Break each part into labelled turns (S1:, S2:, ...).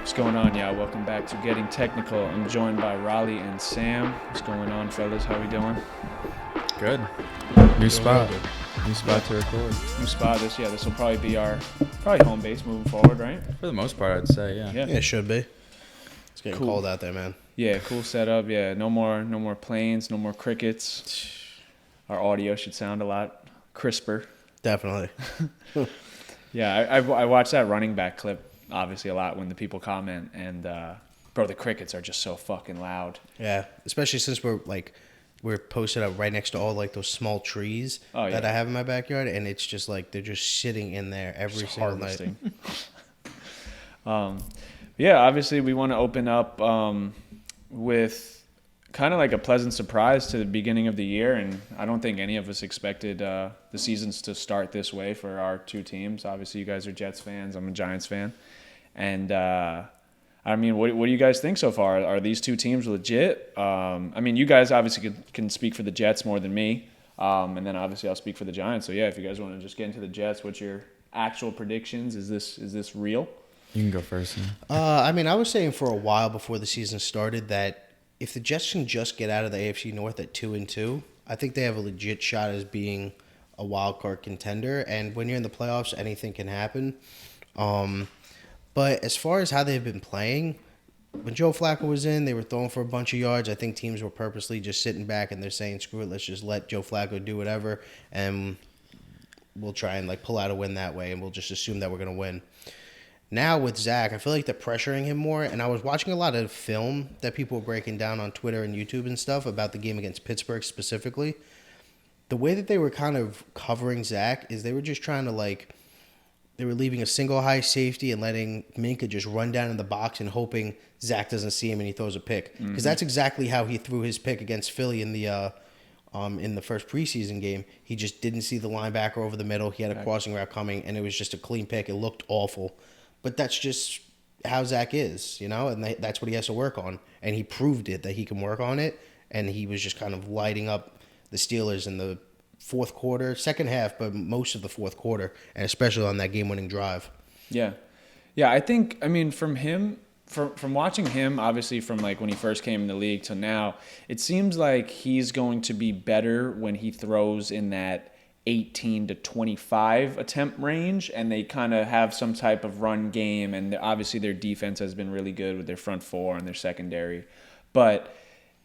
S1: What's going on, y'all? Welcome back to Getting Technical. I'm joined by Raleigh and Sam. What's going on, fellas? How we doing?
S2: Good. New spot. New spot to record.
S1: New spot. This will probably be our home base moving forward, right?
S2: For the most part, I'd say, yeah.
S1: Yeah.
S3: Yeah, it should be. It's getting
S1: Cool.
S3: cold out there, man.
S1: Yeah, cool setup. Yeah, no more planes, no more crickets. Our audio should sound a lot crisper.
S3: Definitely.
S1: Yeah, I watched that running back clip obviously a lot when the people comment, and bro, the crickets are just so fucking loud.
S3: Yeah, especially since we're posted up right next to all like those small trees that I have in my backyard, and it's just like they're just sitting in there every
S1: Just
S3: single
S1: harvesting.
S3: night.
S1: Yeah, obviously we want to open up with kind of like a pleasant surprise to the beginning of the year, and I don't think any of us expected the seasons to start this way for our two teams. Obviously, you guys are Jets fans. I'm a Giants fan, and I mean, what do you guys think so far? Are these two teams legit? I mean, you guys obviously can speak for the Jets more than me, and then obviously I'll speak for the Giants. So yeah, if you guys want to just get into the Jets, what's your actual predictions? Is this real?
S2: You can go first.
S3: I mean, I was saying for a while before the season started that if the Jets can just get out of the AFC North at 2-2, I think they have a legit shot as being a wild card contender. And when you're in the playoffs, anything can happen. But as far as how they've been playing, when Joe Flacco was in, they were throwing for a bunch of yards. I think teams were purposely just sitting back and they're saying, screw it, let's just let Joe Flacco do whatever, and we'll try and like pull out a win that way, and we'll just assume that we're going to win. Now with Zach, I feel like they're pressuring him more, and I was watching a lot of film that people were breaking down on Twitter and YouTube and stuff about the game against Pittsburgh specifically. The way that they were kind of covering Zach is they were just trying to they were leaving a single high safety and letting Minka just run down in the box and hoping Zach doesn't see him and he throws a pick. Because that's exactly how he threw his pick against Philly in the first preseason game. He just didn't see the linebacker over the middle. He had a crossing route coming, and it was just a clean pick. It looked awful. But that's just how Zach is, and that's what he has to work on. And he proved it, that he can work on it, and he was just kind of lighting up the Steelers in the fourth quarter, second half, but most of the fourth quarter, and especially on that game-winning drive.
S1: Yeah. I think, I mean, from him, from watching him, obviously from like when he first came in the league to now, it seems like he's going to be better when he throws in that 18 to 25 attempt range, and they kind of have some type of run game, and obviously their defense has been really good with their front four and their secondary. But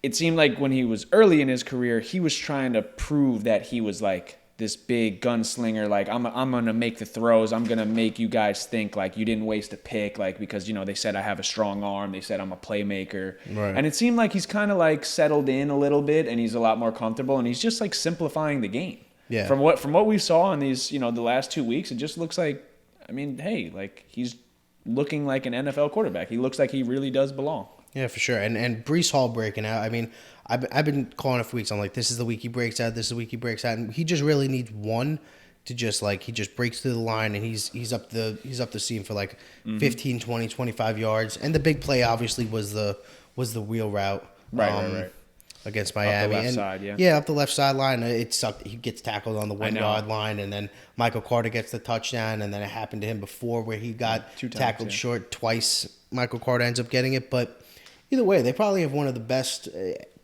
S1: it seemed like when he was early in his career, he was trying to prove that he was like this big gunslinger, like I'm going to make the throws, I'm going to make you guys think like you didn't waste a pick, like because they said I have a strong arm, they said I'm a playmaker.
S3: Right.
S1: And it seemed like he's kind of like settled in a little bit, and he's a lot more comfortable, and he's just like simplifying the game.
S3: Yeah.
S1: From what we saw in these, the last 2 weeks, it just looks like, I mean, hey, like he's looking like an NFL quarterback. He looks like he really does belong.
S3: Yeah, for sure. And Breece Hall breaking out. I mean, I've been calling it for weeks. I'm like, this is the week he breaks out. This is the week he breaks out. And he just really needs one to just like, he just breaks through the line, and he's up the seam for like 15, 20, 25 yards. And the big play obviously was the wheel route.
S1: Right.
S3: Against Miami.
S1: Up the left
S3: and
S1: side, yeah.
S3: Yeah, up the left sideline. It sucked. He gets tackled on the 1 yard line, and then Michael Carter gets the touchdown, and then it happened to him before where he got
S1: Two times,
S3: tackled
S1: yeah.
S3: short twice. Michael Carter ends up getting it. But either way, they probably have one of the best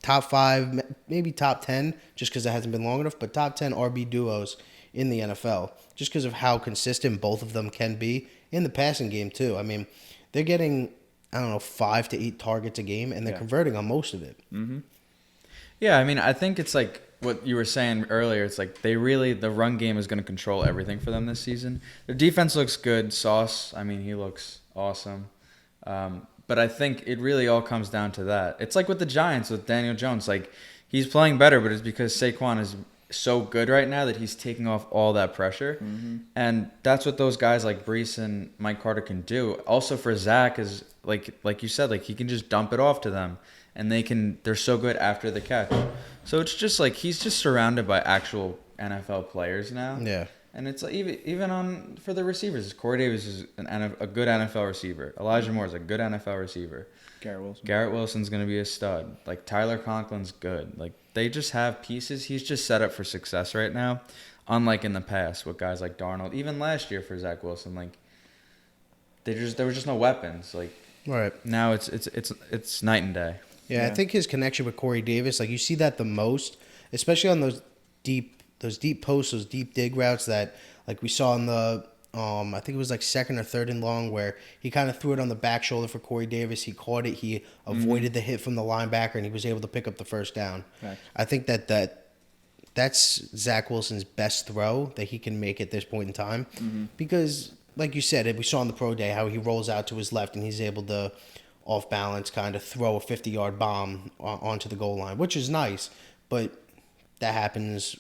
S3: top 5, maybe top 10, just because it hasn't been long enough, but top 10 RB duos in the NFL, just because of how consistent both of them can be in the passing game too. I mean, they're getting, 5 to 8 targets a game, and they're converting on most of it.
S1: Mm-hmm.
S2: Yeah, I mean, I think it's like what you were saying earlier. It's like the run game is going to control everything for them this season. Their defense looks good. Sauce, I mean, he looks awesome. But I think it really all comes down to that. It's like with the Giants with Daniel Jones. Like, he's playing better, but it's because Saquon is so good right now that he's taking off all that pressure. Mm-hmm. And that's what those guys like Breece and Mike Carter can do. Also for Zach is, like you said, like he can just dump it off to them. And they're so good after the catch. So it's just like he's just surrounded by actual NFL players now.
S3: Yeah.
S2: And it's like even for the receivers, Corey Davis is a good NFL receiver. Elijah Moore is a good NFL receiver. Garrett Wilson's going to be a stud. Like Tyler Conklin's good. Like they just have pieces. He's just set up for success right now. Unlike in the past with guys like Darnold, even last year for Zach Wilson, like there was just no weapons. Like
S3: Right.
S2: Now it's night and day.
S3: Yeah, I
S1: Yeah.
S3: think his connection with Corey Davis, like you see that the most, especially on those deep posts, those deep dig routes that like we saw in the I think it was like second or third and long where he kind of threw it on the back shoulder for Corey Davis. He caught it. He avoided the hit from the linebacker, and he was able to pick up the first down.
S1: Facts.
S3: I think that's Zach Wilson's best throw that he can make at this point in time, because like you said, we saw on the pro day how he rolls out to his left and he's able to off balance kind of throw a 50-yard bomb onto the goal line, which is nice, but that happens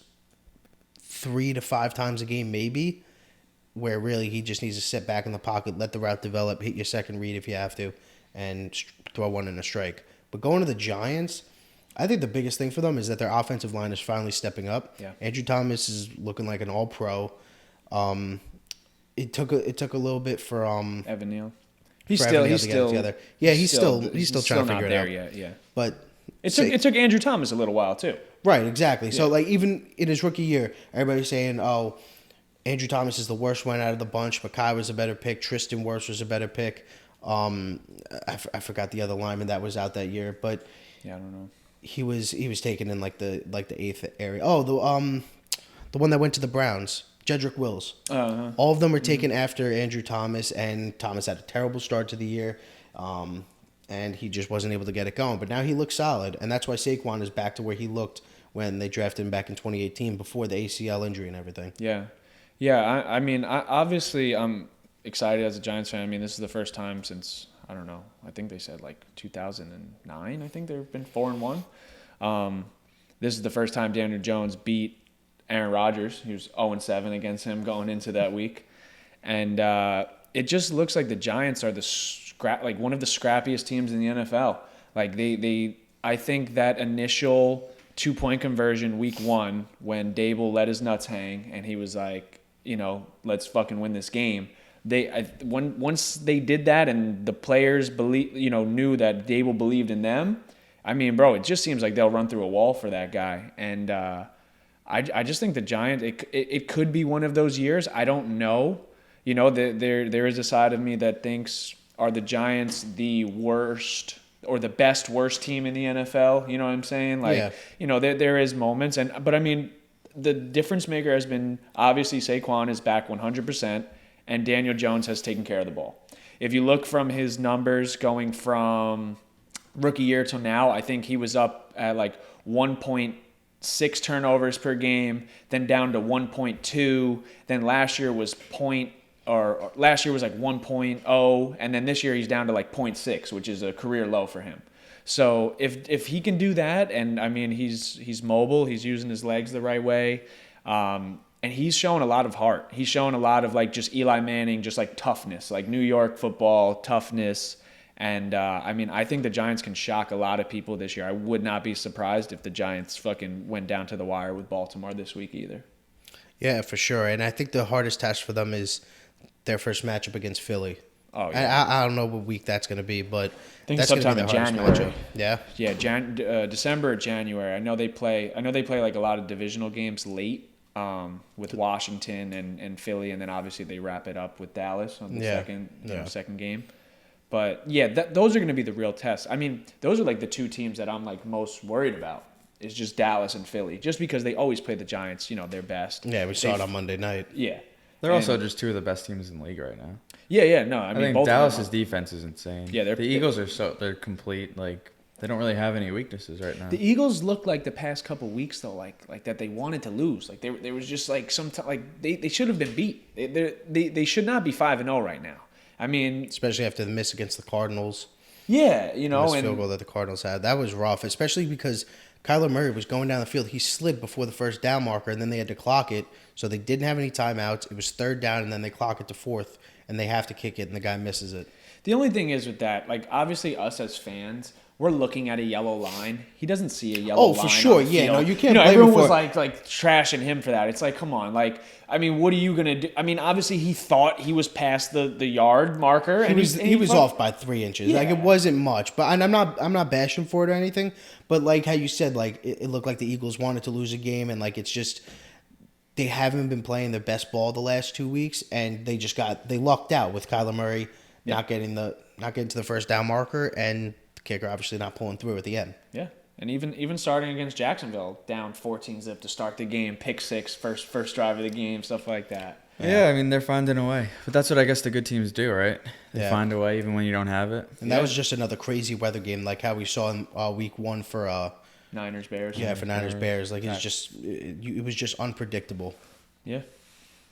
S3: 3 to 5 times a game maybe, where really he just needs to sit back in the pocket, let the route develop, hit your second read if you have to, and throw one in a strike. But going to the Giants, I think the biggest thing for them is that their offensive line is finally stepping up.
S1: Yeah.
S3: Andrew Thomas is looking like an all-pro. It took a little bit for
S1: Evan Neal.
S3: for Evan Neal to get it together. Yeah, he's still trying to
S1: not
S3: figure it
S1: there
S3: out.
S1: yet. Yeah.
S3: But
S1: It took Andrew Thomas a little while too.
S3: right, exactly. So like even in his rookie year, everybody's saying, "Oh, Andrew Thomas is the worst one out of the bunch. Makai was a better pick. Tristan Wirfs was a better pick. I forgot the other lineman that was out that year, but
S1: Yeah, I don't know.
S3: he was taken in like the 8th area. Oh, the one that went to the Browns, Jedrick Wills.
S1: Uh-huh.
S3: All of them were taken after Andrew Thomas, and Thomas had a terrible start to the year, and he just wasn't able to get it going. But now he looks solid, and that's why Saquon is back to where he looked when they drafted him back in 2018 before the ACL injury and everything.
S1: Yeah. Yeah, I mean, obviously I'm excited as a Giants fan. I mean, this is the first time since, I don't know, I think they said like 2009. I think they've been 4-1. This is the first time Daniel Jones beat Aaron Rodgers. He was 0-7 against him going into that week. And it just looks like the Giants are like one of the scrappiest teams in the NFL. Like I think that initial 2-point conversion week 1 when Dable let his nuts hang and he was like, let's fucking win this game. Once they did that and the players knew that Dable believed in them. I mean, bro, it just seems like they'll run through a wall for that guy. And I just think the Giants, it could be one of those years. I don't know. There is a side of me that thinks, are the Giants the worst or the worst team in the NFL? You know what I'm saying? Like,
S3: Yeah.
S1: There is moments. But I mean, the difference maker has been, obviously Saquon is back 100%, and Daniel Jones has taken care of the ball. If you look from his numbers going from rookie year till now, I think he was up at like 1.6 turnovers per game, then down to 1.2. Then last year was last year was like 1.0, and then this year he's down to like 0.6, which is a career low for him. So if he can do that, and I mean he's mobile, he's using his legs the right way, and he's showing a lot of heart. He's showing a lot of like just Eli Manning, just like toughness, like New York football toughness. And I mean, I think the Giants can shock a lot of people this year. I would not be surprised if the Giants fucking went down to the wire with Baltimore this week either.
S3: Yeah, for sure. And I think the hardest test for them is their first matchup against Philly.
S1: Oh yeah.
S3: I don't know what week that's going to be, but
S1: I think
S3: that's going to
S1: sometime
S3: be the
S1: in
S3: hardest
S1: January.
S3: matchup. Yeah.
S1: Yeah, December or January. I know they play like a lot of divisional games late with Washington and Philly, and then obviously they wrap it up with Dallas on the second game. But yeah, those are going to be the real tests. I mean, those are like the two teams that I'm like most worried about. Is just Dallas and Philly, just because they always play the Giants, their best.
S3: Yeah, we saw it on Monday night.
S1: Yeah.
S2: They're also just two of the best teams in the league right now.
S1: Yeah, no. I mean,
S2: think
S1: both
S2: Dallas's defense is insane.
S1: Yeah,
S2: the Eagles they're complete. Like they don't really have any weaknesses right now.
S1: The Eagles looked like the past couple weeks though, like that they wanted to lose. Like there was just like they should have been beat. They should not be 5-0 right now. I mean,
S3: Especially after the miss against the Cardinals.
S1: yeah,
S3: Missed field goal that the Cardinals had. That was rough, especially because Kyler Murray was going down the field. He slid before the first down marker, and then they had to clock it. So they didn't have any timeouts. It was third down, and then they clock it to fourth, and they have to kick it, and the guy misses it.
S1: the only thing is with that, like obviously us as fans, we're looking at a yellow line. He doesn't see a yellow line.
S3: Oh, for sure.
S1: on the
S3: Yeah,
S1: field.
S3: no, you can't blame
S1: everyone
S3: him
S1: was
S3: for
S1: like trashing him for that. It's like, come on. Like, I mean, what are you going to do? I mean, obviously he thought he was past the yard marker.
S3: He was off by 3 inches. Like, it
S1: Yeah.
S3: wasn't much. But and I'm not bashing for it or anything. But like how you said, like it looked like the Eagles wanted to lose a game, and like it's just they haven't been playing their best ball the last 2 weeks, and they lucked out with Kyler Murray not getting the not getting to the first down marker, and the kicker obviously not pulling through at the end.
S1: Yeah. And even starting against Jacksonville, down 14-zip to start the game, pick six, first drive of the game, stuff like that.
S2: Yeah, I mean, they're finding a way. But that's what I guess the good teams do, right? They
S3: Yeah.
S2: find a way even when you don't have it.
S3: And that was just another crazy weather game, like how we saw in week 1 for
S1: Niners, Bears.
S3: for Niners Bears. Like it was just unpredictable.
S1: Yeah.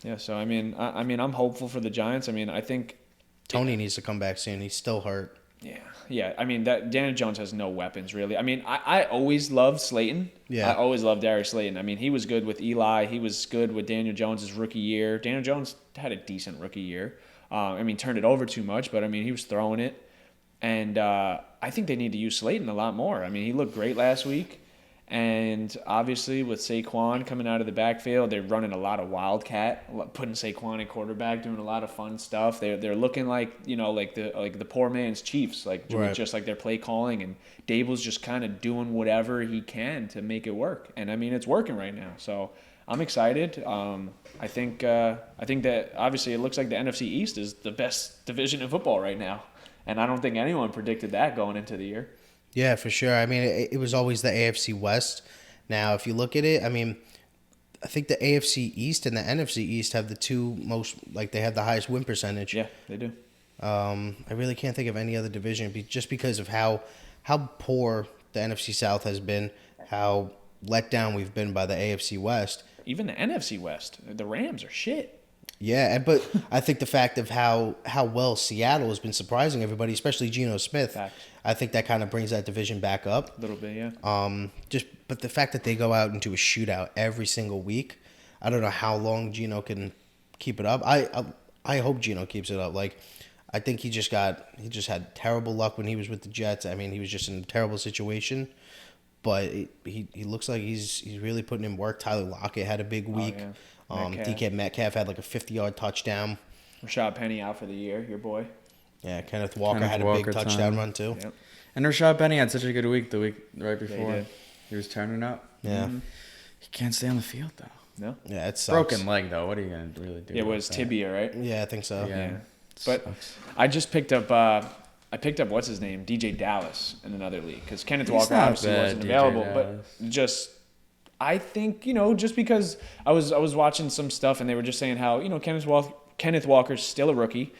S1: Yeah, so I mean, I'm hopeful for the Giants. I mean, I think
S3: Tony needs to come back soon. He's still hurt.
S1: Yeah. I mean, that Daniel Jones has no weapons really. I mean, I always loved Slayton.
S3: Yeah.
S1: I always loved Darius Slayton. I mean, he was good with Eli. He was good with Daniel Jones' rookie year. Daniel Jones had a decent rookie year. I mean, turned it over too much, but I mean, he was throwing it. And I think they need to use Slayton a lot more. I mean, he looked great last week. And obviously, with Saquon coming out of the backfield, they're running a lot of wildcat, putting Saquon at quarterback, doing a lot of fun stuff. They're looking like like the poor man's Chiefs, like
S3: Right.
S1: just like their play calling, and Dable's just kind of doing whatever he can to make it work. And I mean, it's working right now. So I'm excited. I think that obviously it looks like the NFC East is the best division in football right now, and I don't think anyone predicted that going into the year.
S3: Yeah, for sure. I mean, it was always the AFC West. Now, if you look at it, I mean, I think the AFC East and the NFC East have the two most, like, they have the highest win percentage.
S1: Yeah, they do.
S3: I really can't think of any other division just because of how poor the NFC South has been, how let down we've been by the AFC West.
S1: Even the NFC West, the Rams are shit.
S3: Yeah, but I think the fact of how well Seattle has been surprising everybody, especially Geno Smith,
S1: Facts.
S3: I think that kind of brings that division back up.
S1: A little bit, yeah.
S3: But the fact that they go out into a shootout every single week, I don't know how long Geno can keep it up. I hope Geno keeps it up. Like, I think he just had terrible luck when he was with the Jets. I mean, he was just in a terrible situation. But he looks like he's really putting in work. Tyler Lockett had a big week.
S1: yeah.
S3: DK Metcalf had like a 50-yard touchdown.
S1: Rashad Penny out for the year, your boy.
S3: Yeah, Kenneth Walker
S2: Kenneth
S3: had a
S2: Walker
S3: big touchdown
S2: time.
S3: run too.
S1: Yep.
S2: And Rashad Penny had such a good week the week right before.
S1: did.
S2: He was turning up.
S3: Yeah,
S2: He can't stay on the field, though.
S1: No?
S3: yeah, it sucks.
S2: Broken leg, though. What are you going to really do?
S1: It was
S2: about that?
S1: tibia, right?
S3: Yeah, I think so.
S2: Yeah.
S1: But
S2: Sucks.
S1: I just picked up what's his name, DJ Dallas in another league because Kenneth
S2: He's
S1: Walker
S2: not
S1: obviously
S2: bad,
S1: wasn't
S2: DJ
S1: available,
S2: Dallas.
S1: but just I think just because I was watching some stuff and they were just saying how Kenneth Walker's still a rookie.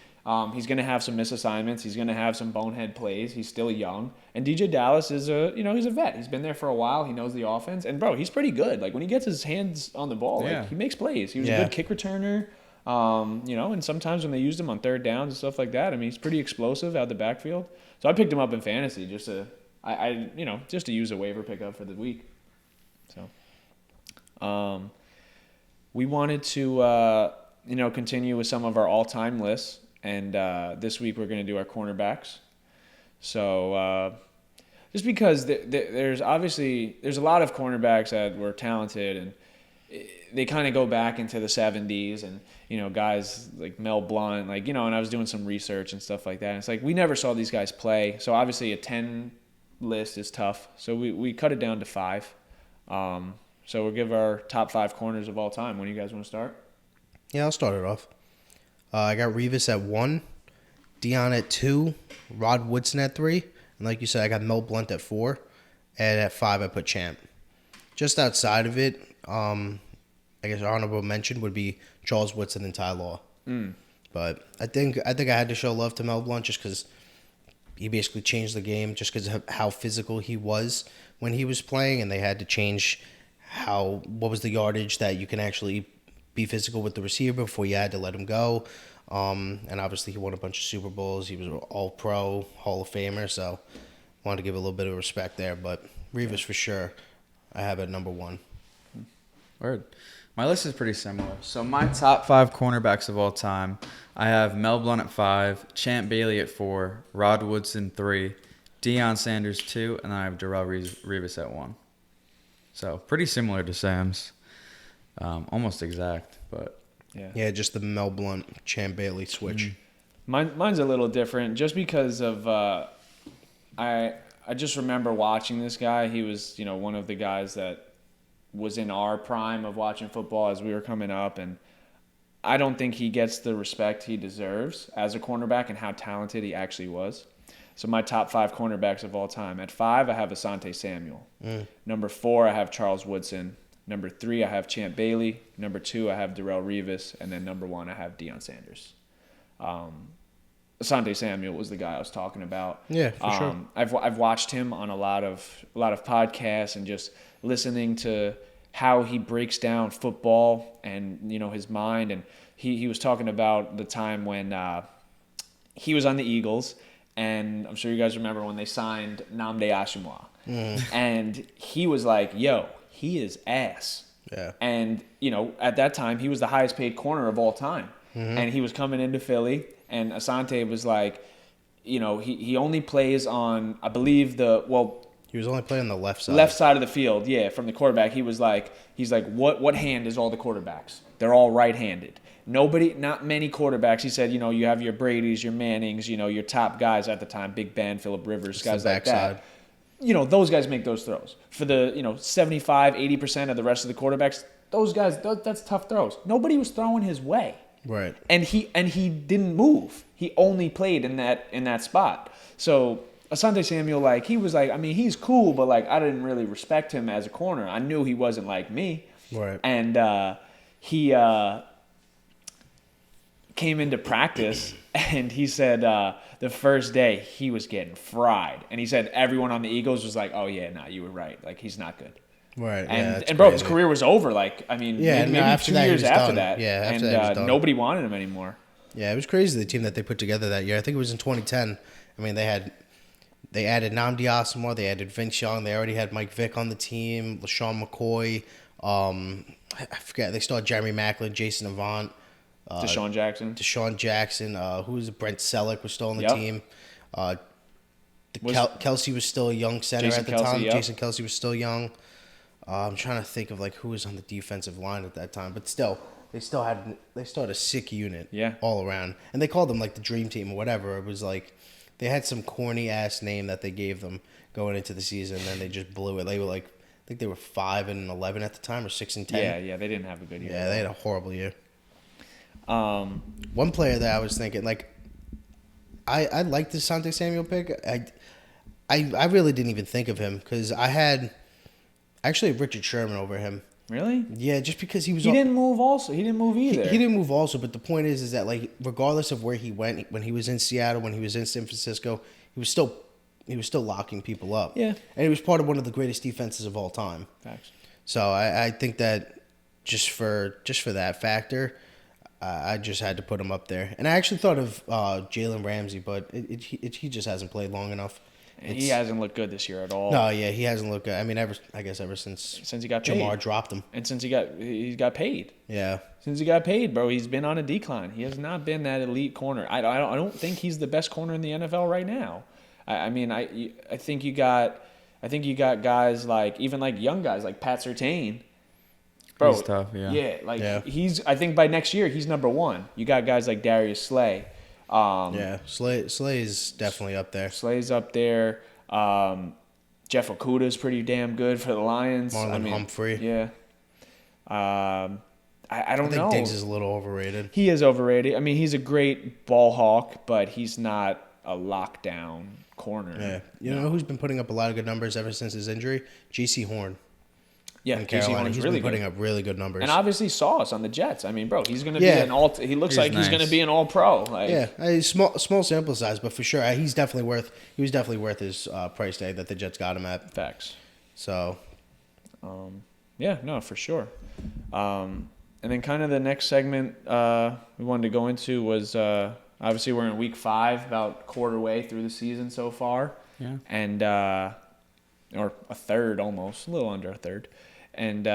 S1: He's going to have some misassignments. He's going to have some bonehead plays. He's still young. And DJ Dallas is he's a vet. He's been there for a while. He knows the offense. And, bro, he's pretty good. Like, when he gets his hands on the ball,
S2: Yeah.
S1: like, he makes plays. He was
S3: Yeah.
S1: a good kick returner. And sometimes when they used him on third downs and stuff like that, I mean, he's pretty explosive out the backfield. So I picked him up in fantasy just to use a waiver pickup for the week. So, we wanted to, continue with some of our all-time lists. And this week we're going to do our cornerbacks. So just because there's a lot of cornerbacks that were talented and they kind of go back into the 70s and, guys like Mel Blount, and I was doing some research and stuff like that. And it's like we never saw these guys play. So obviously a 10 list is tough. So we cut it down to 5. So we'll give our top 5 corners of all time. When do you guys want to start?
S3: Yeah, I'll start it off. I got Revis at 1, Dion at 2, Rod Woodson at 3, and like you said, I got Mel Blount at 4, and at 5 I put Champ. Just outside of it, I guess honorable mention would be Charles Woodson and Ty Law. But I think I had to show love to Mel Blount just because he basically changed the game, just because of how physical he was when he was playing, and they had to change what was the yardage that you can actually be physical with the receiver before you had to let him go. And obviously he won a bunch of Super Bowls. He was an All-Pro, Hall of Famer, so wanted to give a little bit of respect there. But Revis for sure, I have at number 1.
S2: Word. My list is pretty similar. So my top 5 cornerbacks of all time, I have Mel Blount at 5, Champ Bailey at 4, Rod Woodson 3, Deion Sanders 2, and then I have Darrelle Revis at 1. So pretty similar to Sam's. Almost exact, but
S3: Yeah, just the Mel Blount, Champ Bailey switch.
S1: Mine's a little different just because of I just remember watching this guy. He was, one of the guys that was in our prime of watching football as we were coming up, and I don't think he gets the respect he deserves as a cornerback and how talented he actually was. So my top 5 cornerbacks of all time. At 5, I have Asante Samuel. Number 4, I have Charles Woodson. Number 3, I have Champ Bailey. Number 2, I have Darrelle Revis. And then number 1, I have Deion Sanders. Asante Samuel was the guy I was talking about.
S3: Yeah, for sure.
S1: I've watched him on a lot of podcasts and just listening to how he breaks down football and his mind. And he was talking about the time when he was on the Eagles. And I'm sure you guys remember when they signed Nnamdi Asomugha. And he was like, yo, he is ass.
S3: Yeah.
S1: And, at that time, he was the highest paid corner of all time. And he was coming into Philly. And Asante was like, he only plays on, I believe,
S3: he was only playing the left side.
S1: left side of the field, from the quarterback. He's like, what hand is all the quarterbacks? They're all right-handed. Not many quarterbacks. He said, you have your Brady's, your Mannings, your top guys at the time, Big Ben, Phillip Rivers, guys like that. Those guys make those throws. For the, 75, 80% of the rest of the quarterbacks, those guys, that's tough throws. Nobody was throwing his way.
S3: Right.
S1: And he didn't move. He only played in that spot. So Asante Samuel, he was like, I mean, he's cool, but I didn't really respect him as a corner. I knew he wasn't like me.
S3: Right.
S1: And he came into practice, and he said the first day he was getting fried. And he said everyone on the Eagles was like, oh, yeah, you were right. He's not good.
S3: Right.
S1: And bro, his career was over. Maybe 2 years after that.
S3: Yeah, after
S1: and
S3: that he was done.
S1: Nobody wanted him anymore.
S3: Yeah, it was crazy, the team that they put together that year. I think it was in 2010. I mean, they added Nnamdi Asomugha, they added Vince Young, they already had Mike Vick on the team, LaShawn McCoy. I forget, they still had Jeremy Maclin, Jason Avant.
S1: Deshaun Jackson.
S3: Who was it? Brent Selleck was still on the
S1: Yep.
S3: team. Kelsey was still a young center
S1: Jason
S3: at the
S1: Kelce,
S3: time.
S1: yep.
S3: Jason Kelsey was still young. I'm trying to think of who was on the defensive line at that time, but still, they still had a sick unit.
S1: Yeah.
S3: All around, and they called them the dream team or whatever. It was they had some corny ass name that they gave them going into the season, and then they just blew it. They were I think they were 5-11 at the time, or 6-10.
S1: Yeah, they didn't have a good year.
S3: Yeah, they had a horrible year. One player that I was thinking, I liked the Asante Samuel pick. I really didn't even think of him because I had actually Richard Sherman over him.
S1: Really?
S3: Yeah, just because he was.
S1: He didn't move. Also, he didn't move either.
S3: He didn't move also, but the point is that regardless of where he went, when he was in Seattle, when he was in San Francisco, he was still locking people up.
S1: Yeah,
S3: and he was part of one of the greatest defenses of all time.
S1: Facts.
S3: So I think that just for that factor, I just had to put him up there. And I actually thought of Jalen Ramsey, but he just hasn't played long enough.
S1: He hasn't looked good this year at all.
S3: No, yeah, he hasn't looked good. I mean, ever since
S1: he got paid.
S3: Jamar dropped him,
S1: and since he got paid.
S3: Yeah,
S1: since he got paid, bro, he's been on a decline. He has not been that elite corner. I don't think he's the best corner in the NFL right now. I think you got guys even young guys like Pat Surtain. Bro,
S2: he's tough, yeah.
S1: Yeah, he's. I think by next year he's number 1. You got guys like Darius Slay.
S3: Slay is definitely up there.
S1: Slay's up there. Jeff Okuda's pretty damn good for the Lions.
S3: Marlon Humphrey.
S1: Yeah. I don't know.
S3: I think Diggs is a little overrated.
S1: He is overrated. I mean, he's a great ball hawk, but he's not a lockdown corner.
S3: Yeah. You know who's been putting up a lot of good numbers ever since his injury? J.C. Horn.
S1: Yeah,
S3: in Carolina. He's
S1: really
S3: been putting up really good numbers.
S1: And obviously Sauce on the Jets. I mean, bro, he's going to be an all. He looks like he's going to be an all-pro.
S3: Small sample size, but for sure, he was definitely worth his price tag that the Jets got him at.
S1: Facts.
S3: So,
S1: yeah, no, for sure. And then kind of the next segment we wanted to go into was obviously we're in week 5, about quarter way through the season so far.
S2: Yeah.
S1: And or a third almost, a little under a third. And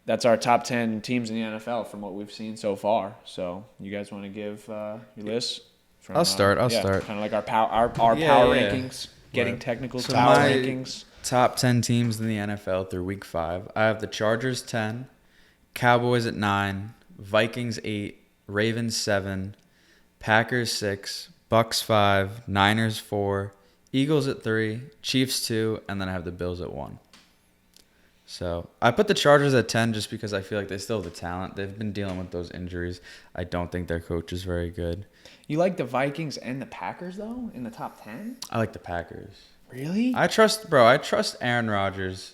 S1: that's our top 10 teams in the NFL from what we've seen so far. So you guys want to give your list?
S2: I'll start. I'll
S1: start. Kind of like our power rankings, getting technical
S2: so
S1: power
S2: my
S1: rankings.
S2: Top 10 teams in the NFL through week 5. I have the Chargers 10, Cowboys at 9, Vikings 8, Ravens 7, Packers 6, Bucks 5, Niners 4, Eagles at 3, Chiefs 2, and then I have the Bills at 1. So I put the Chargers at 10 just because I feel like they still have the talent. They've been dealing with those injuries. I don't think their coach is very good.
S1: You like the Vikings and the Packers though in the top 10?
S2: I like the Packers.
S1: Really?
S2: I trust Aaron Rodgers.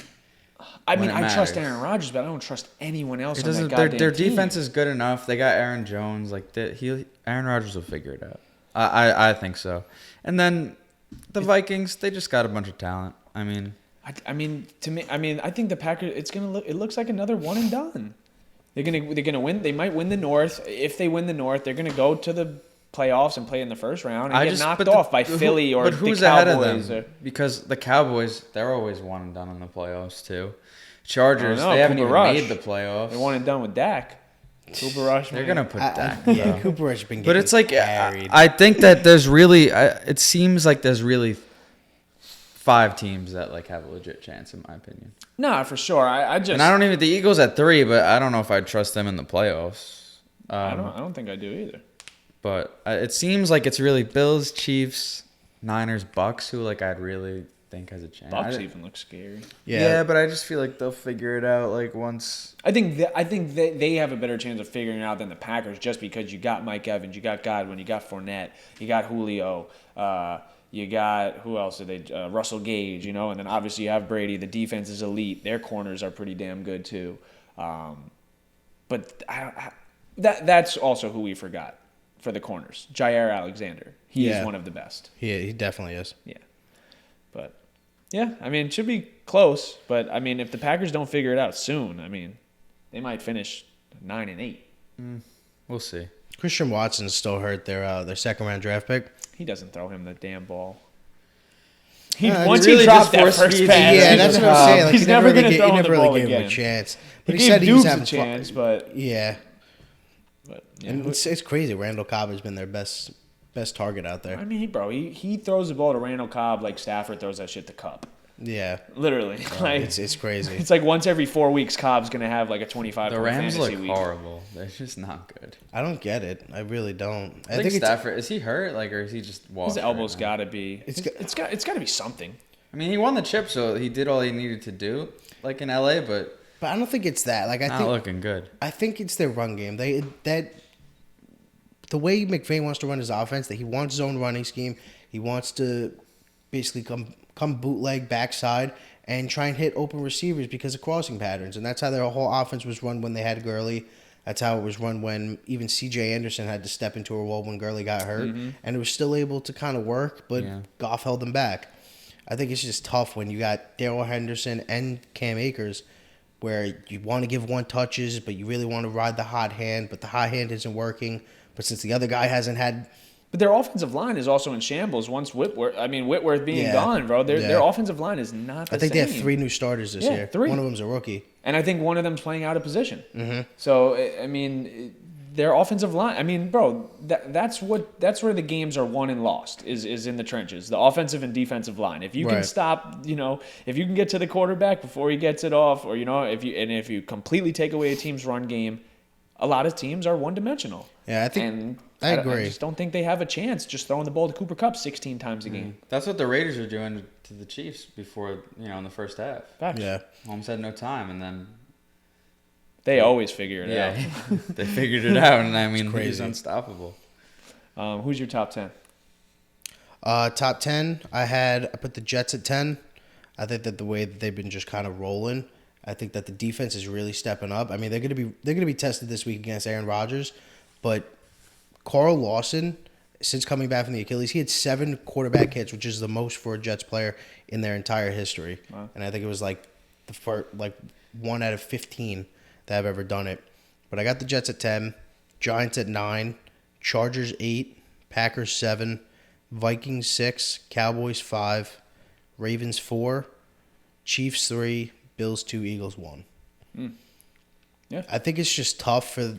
S1: I mean,
S2: when it
S1: I trust
S2: matters.
S1: Aaron Rodgers, but I don't trust anyone else
S2: It
S1: on that
S2: doesn't.
S1: goddamn
S2: Their
S1: team.
S2: defense is good enough. They got Aaron Jones. Like Aaron Rodgers will figure it out. I think so. And then the Vikings, they just got a bunch of talent. I mean,
S1: I mean, to me, I think the Packers. It looks like another one and done. They're gonna win. They might win the North. If they win the North, they're gonna go to the playoffs and play in the first round and get knocked off by Philly or
S2: but who's
S1: the
S2: ahead
S1: Cowboys.
S2: of them? Because the Cowboys, they're always one and done in the playoffs too. Chargers,
S1: I don't know,
S2: they haven't
S1: Cooper
S2: even
S1: Rush.
S2: made the playoffs.
S1: They're one and done with Dak. Cooper Rush.
S2: They're
S1: man.
S2: gonna put Dak.
S3: Yeah,
S2: though.
S3: Cooper has been getting
S2: But it's like
S3: carried.
S2: I think that there's really. It seems like there's really 5 teams that like have a legit chance, in my opinion.
S1: Nah, for sure. I just.
S2: And I don't even the Eagles at 3, but I don't know if I'd trust them in the playoffs.
S1: I don't think I do either.
S2: But it seems like it's really Bills, Chiefs, Niners, Bucks, who like I'd really think has a chance.
S1: Bucks even look scary.
S2: Yeah, but I just feel like they'll figure it out like once.
S1: I think they have a better chance of figuring it out than the Packers just because you got Mike Evans, you got Godwin, you got Fournette, you got Julio, you got who else did they? Russell Gage, and then obviously you have Brady. The defense is elite. Their corners are pretty damn good too. But that's also who we forgot for the corners. Jair Alexander. He is one of the best.
S3: He definitely is.
S1: Yeah. But yeah, I mean, it should be close. But I mean, if the Packers don't figure it out soon, I mean, they might finish 9-8.
S2: We'll see.
S3: Christian Watson's still hurt. Their second round draft pick.
S1: He doesn't throw him the damn ball.
S3: Once
S1: He
S2: really
S1: dropped
S2: just
S1: that
S2: force
S1: first
S2: feeds
S1: pass,
S3: Yeah,
S1: he
S3: that's
S1: just-
S3: what I'm saying. Like,
S1: he's
S3: he
S1: never
S3: really
S1: going to throw
S3: he
S1: him
S3: never
S1: the
S3: really
S1: ball
S3: gave
S1: again.
S3: him a chance.
S1: He
S3: But he
S1: gave
S3: said he was
S1: Dubes
S3: having
S1: a chance,
S3: fun.
S1: but
S3: Yeah,
S1: yeah.
S3: and it's crazy. Randall Cobb has been their best target out there.
S1: I mean, he throws the ball to Randall Cobb like Stafford throws that shit to Cup.
S3: Yeah,
S1: Literally, like
S3: it's crazy.
S1: it's like once every 4 weeks, Cobb's gonna have like a 25
S2: The
S1: point
S2: Rams
S1: fantasy
S2: look
S1: week.
S2: horrible. They're just not good.
S3: I don't get it. I really don't.
S2: I think Stafford is he hurt? Like, or is he just washed?
S1: His elbow's
S2: right now?
S1: gotta be. It's got to be something.
S2: I mean, he won the chip, so he did all he needed to do, like in LA, but
S3: But I don't think it's that. Like
S2: not looking good.
S3: I think it's their run game. The way McVay wants to run his offense, that he wants his own running scheme. He wants to basically come bootleg backside and try and hit open receivers because of crossing patterns. And that's how their whole offense was run when they had Gurley. That's how it was run when even C.J. Anderson had to step into a role when Gurley got hurt.
S1: Mm-hmm.
S3: And it was still able to kind of work, but
S2: Yeah.
S3: Goff held them back. I think it's just tough when you got Darrell Henderson and Cam Akers, where you want to give one touches, but you really want to ride the hot hand, but the hot hand isn't working. But since the other guy hasn't had,
S1: But their offensive line is also in shambles once Whitworth being
S3: Yeah.
S1: gone, bro. Their
S3: Yeah.
S1: offensive line is not the
S3: I think
S1: same.
S3: they have 3 new starters this
S1: Yeah,
S3: year.
S1: 3.
S3: One of them's a rookie.
S1: And I think one of them's playing out of position. Mm-hmm. So I mean, their offensive line. I mean, bro, that's where the games are won and lost is in the trenches, the offensive and defensive line. If you can
S3: Right.
S1: stop, if you can get to the quarterback before he gets it off, or if you completely take away a team's run game, a lot of teams are one dimensional.
S3: Yeah, I think
S1: And
S3: I agree.
S1: I just don't think they have a chance just throwing the ball to Cooper Kupp 16 times a game.
S2: That's what the Raiders are doing to the Chiefs before, in the first half.
S1: Facts.
S3: Yeah.
S2: Holmes had no time, and then
S1: They always figure it out.
S2: they figured it out, and I mean, he's
S3: crazy.
S2: unstoppable.
S1: Who's your top 10?
S3: Top 10, I put the Jets at 10. I think that the way that they've been just kind of rolling, I think that the defense is really stepping up. I mean, they're gonna be tested this week against Aaron Rodgers, but Carl Lawson, since coming back from the Achilles, he had 7 quarterback hits, which is the most for a Jets player in their entire history.
S1: Wow.
S3: And I think it was like the first, 1 out of 15 that have ever done it. But I got the Jets at 10, Giants at 9, Chargers 8, Packers 7, Vikings 6, Cowboys 5, Ravens 4, Chiefs 3, Bills 2, Eagles 1.
S1: Yeah.
S3: I think it's just tough to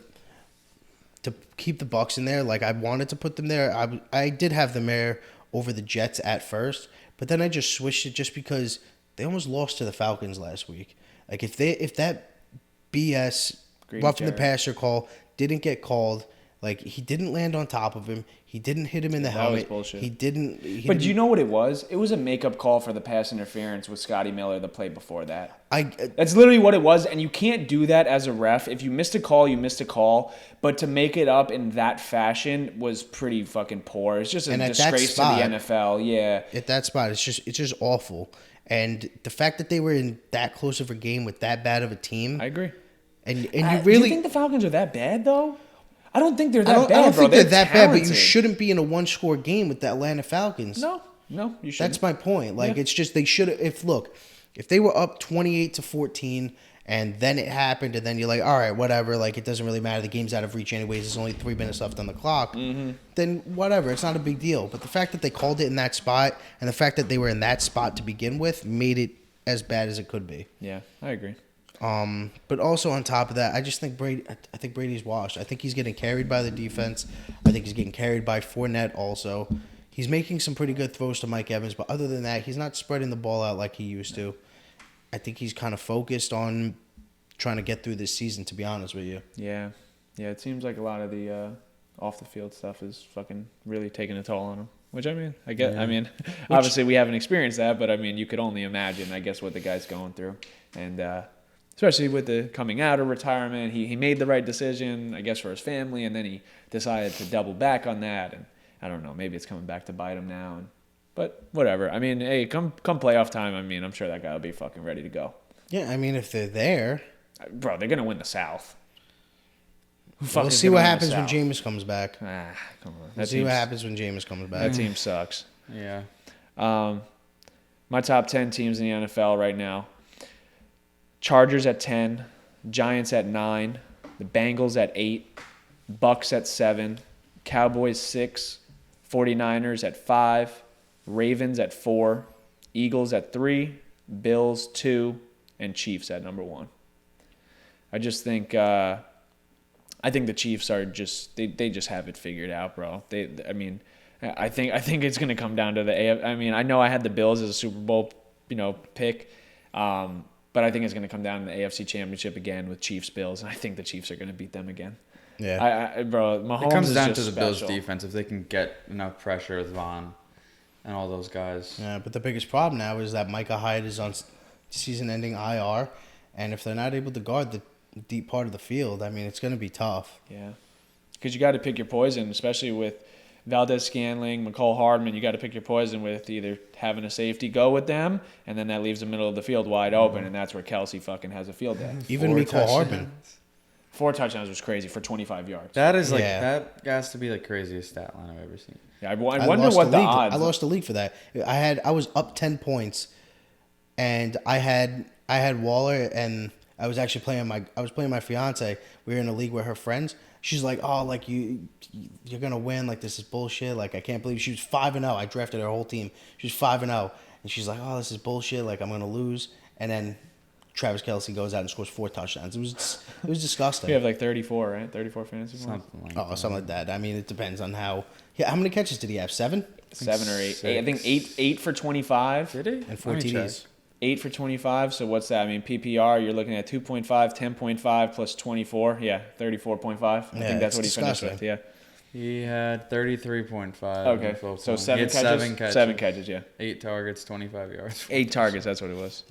S3: keep the Bucks in there. Like, I wanted to put them there. I did have them there over the Jets at first, but then I just switched it just because they almost lost to the Falcons last week. Like, if that BS
S1: Grady
S3: roughing the
S1: Jarrett.
S3: passer call didn't get called, Like, he didn't land on top of him. He didn't hit him in the
S1: That was
S3: helmet.
S1: bullshit.
S3: He didn't.
S1: But do you know what it was? It was a makeup call for the pass interference with Scotty Miller the play before that. That's literally what it was, and you can't do that as a ref. If you missed a call, you missed a call. But to make it up in that fashion was pretty fucking poor. It's just a disgrace to the NFL. Yeah.
S3: At that spot, it's just awful. And the fact that they were in that close of a game with that bad of a team.
S1: I agree.
S3: And you
S1: Do
S3: really
S1: you think the Falcons are that bad though? I don't think they're that
S3: I don't
S1: bad, bro.
S3: think they're that bad, but you
S1: talented.
S3: shouldn't be in a one-score game with the Atlanta Falcons.
S1: No, you shouldn't.
S3: That's my point. Like,
S1: Yeah.
S3: it's just they should have. If they were up 28-14, and then it happened, and then you're like, all right, whatever. Like, it doesn't really matter. The game's out of reach anyways. There's only 3 minutes left on the clock.
S1: Mm-hmm.
S3: Then whatever. It's not a big deal. But the fact that they called it in that spot, and the fact that they were in that spot to begin with, made it as bad as it could be.
S1: Yeah, I agree.
S3: But also on top of that, I just think I think Brady's washed. I think he's getting carried by the defense. I think he's getting carried by Fournette also. He's making some pretty good throws to Mike Evans, but other than that, he's not spreading the ball out like he used to. I think he's kind of focused on trying to get through this season, to be honest with you.
S1: Yeah. It seems like a lot of the off the field stuff is fucking really taking a toll on him. Which, I mean, I get.
S2: Yeah.
S1: I mean, obviously we haven't experienced that, but I mean, you could only imagine, I guess, what the guy's going through, and especially with the coming out of retirement, he made the right decision, I guess, for his family, and then he decided to double back on that, and I don't know, maybe it's coming back to bite him now, but whatever. I mean, hey, come playoff time, I mean, I'm sure that guy will be fucking ready to go.
S3: Yeah, I mean, if they're there,
S1: Bro, they're gonna win the South.
S3: we'll see what happens when Jameis comes back.
S1: Come on.
S3: We'll see what happens when Jameis comes back.
S1: That team sucks.
S2: Yeah.
S1: My top 10 teams in the NFL right now. Chargers at 10, Giants at 9, the Bengals at 8, Bucks at 7, Cowboys 6, 49ers at 5, Ravens at 4, Eagles at 3, Bills 2, and Chiefs at number 1. I just think I think the Chiefs are just they just have it figured out, bro. I think it's going to come down to the AF. I mean, I know I had the Bills as a Super Bowl, pick. But I think it's going to come down to the AFC Championship again with Chiefs Bills, and I think the Chiefs are going to beat them again.
S3: Yeah.
S1: Bro, Mahomes
S2: It comes
S1: is
S2: down
S1: just
S2: to the Bills
S1: special.
S2: defense if they can get enough pressure with Vaughn and all those guys.
S3: Yeah, but the biggest problem now is that Micah Hyde is on season-ending IR, and if they're not able to guard the deep part of the field, I mean, it's going to be tough.
S1: Yeah, because you got to pick your poison, especially with Valdez-Scantling, McCole Hardman. You got to pick your poison with either having a safety go with them, and then that leaves the middle of the field wide open, and that's where Kelsey fucking has a field day.
S3: Even McCole Hardman.
S1: 4 touchdowns was crazy for 25 yards.
S2: That is
S3: Yeah.
S2: that has to be the craziest stat line I've ever seen.
S1: Yeah, I wonder what the odds.
S3: I lost the league for that. I was up 10 points, and I had Waller, and I was actually playing my fiance. We were in a league with her friends. She's like, "Oh, like you're gonna win. Like, this is bullshit. Like, I can't believe she was 5-0. I drafted her whole team. She was 5-0, and she's like, "Oh, this is bullshit. Like, I'm gonna lose." And then Travis Kelce goes out and scores 4 touchdowns. It was disgusting.
S1: We have like 34, right? 34 fantasy points.
S2: Something like
S3: Oh,
S2: that.
S3: something like that. I mean, it depends on how. Yeah, how many catches did he have? 7
S1: 7 or 8.
S2: 6.
S1: I think 8 for 25.
S2: Did he?
S3: and 4
S2: Let me
S3: TDs.
S2: check.
S1: 8 for 25. So what's that? I mean, PPR, you're looking at 2.5, 10.5 plus 24. Yeah, 34.5. I
S3: Yeah,
S1: think that's what he
S3: it's
S1: finished
S3: disgusting.
S1: with. Yeah.
S2: He had 33.5.
S1: Okay.
S2: in full
S1: So
S2: time. He
S1: 7
S2: had
S1: catches.
S2: 7 catches.
S1: 7 catches, yeah.
S2: 8 targets, 25 yards.
S1: 8 targets, that's what it was.